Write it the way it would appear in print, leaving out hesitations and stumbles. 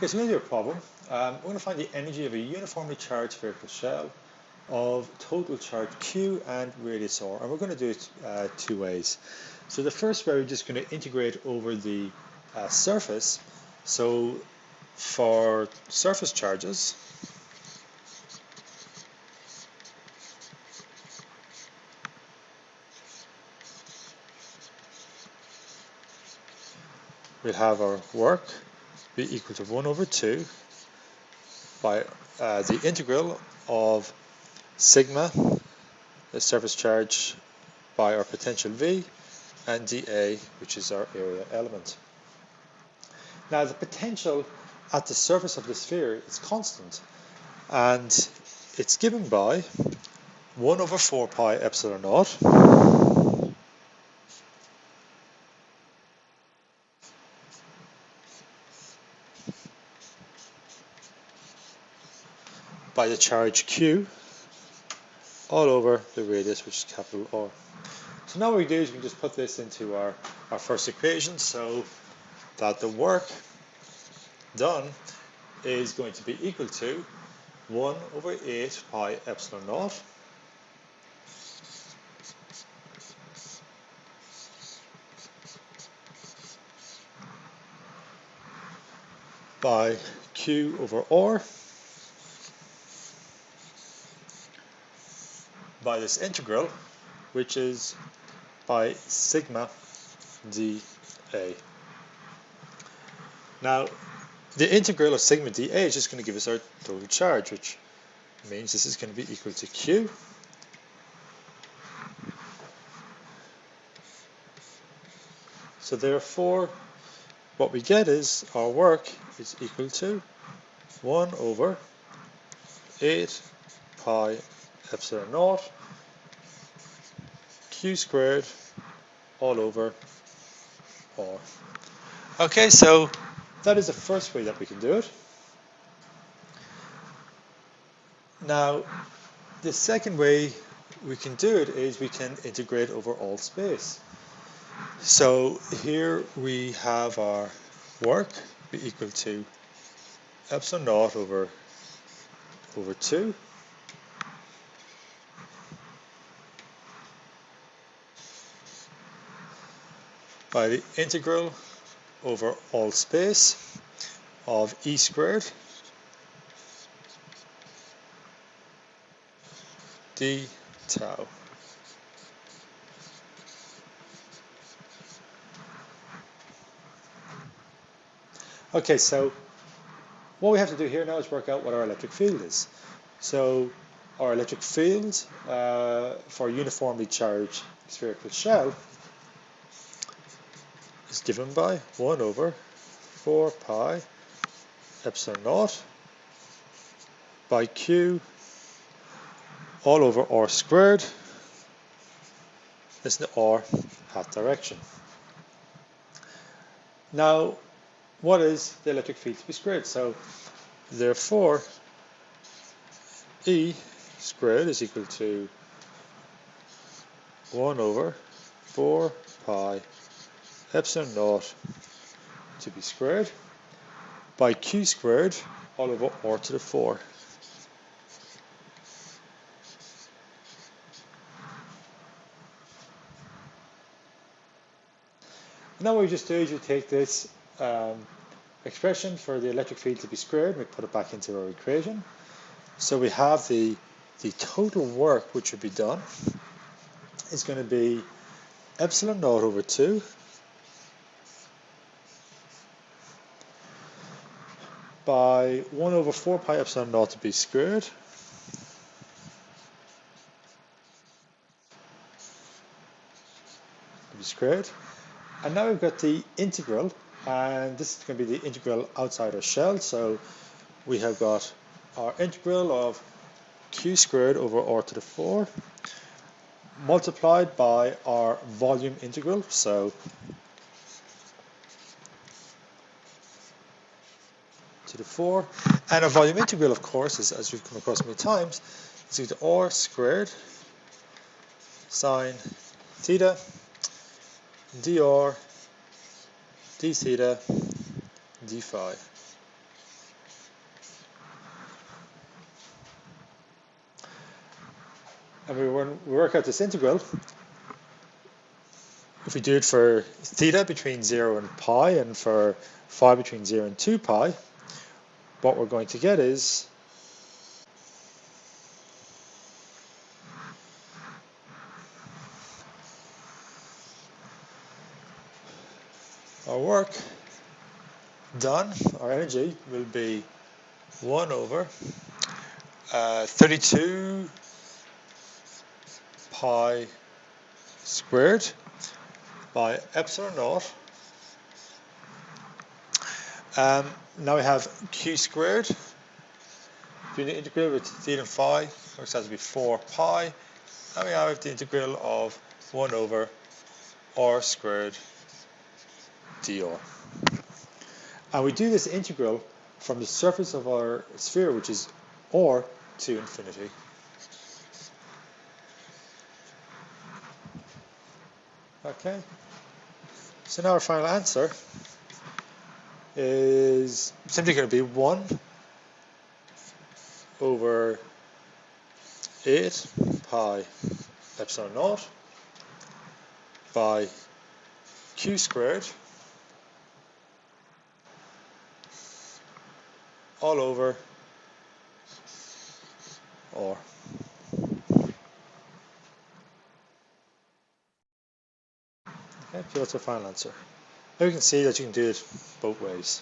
Okay, so we're going to do a problem. We're going to find the energy of a uniformly charged spherical shell of total charge Q and radius R, and we're going to do it two ways. So the first way, we're just going to integrate over the surface. So for surface charges, we'll have our work be equal to 1 over 2 by the integral of sigma, the surface charge, by our potential V, and dA, which is our area element. Now the potential at the surface of the sphere is constant, and it's given by 1 over 4 pi epsilon naught by the charge Q all over the radius, which is capital R. So now what we do is we can just put this into our first equation, so that the work done is going to be equal to 1 over 8 pi epsilon naught by Q over R by this integral, which is by sigma dA. Now, the integral of sigma dA is just going to give us our total charge, which means this is going to be equal to Q so therefore what we get is our work is equal to 1 over 8 pi epsilon naught Q squared all over R. Okay, so that is the first way that we can do it. Now, the second way we can do it is we can integrate over all space. So here we have our work be equal to epsilon naught over 2 by the integral over all space of E squared d tau. Okay, so what we have to do here now is work out what our electric field is. So our electric field for a uniformly charged spherical shell is given by 1 over 4 pi epsilon naught by Q all over R squared. This is the R hat direction. Now, what is the electric field to be squared? So therefore E squared is equal to 1 over 4 pi epsilon naught to be squared by Q squared all over R to the 4. Now what we just do is you take this expression for the electric field to be squared and we put it back into our equation. So we have the total work which would be done is going to be epsilon naught over 2 by 1 over 4 pi epsilon naught to be squared and now we've got the integral, and this is going to be the integral outside our shell. So we have got our integral of Q squared over R to the 4 multiplied by our volume integral, so to the 4, and our volume integral, of course, is, as we've come across many times, is equal to R squared sine theta dr d theta d phi. And we work out this integral. If we do it for theta between 0 and pi, and for phi between 0 and 2 pi, what we're going to get is our work done, our energy will be 1 over 32 pi squared by epsilon naught. Now we have q squared. Doing the integral with theta and phi works out to be 4 pi. And we have the integral of 1 over r squared dr. And we do this integral from the surface of our sphere, which is r, to infinity. Okay. So now our final answer is simply going to be 1 over 8 pi epsilon naught by q squared all over r. Okay, so that's our final answer. Now you can see that you can do it both ways.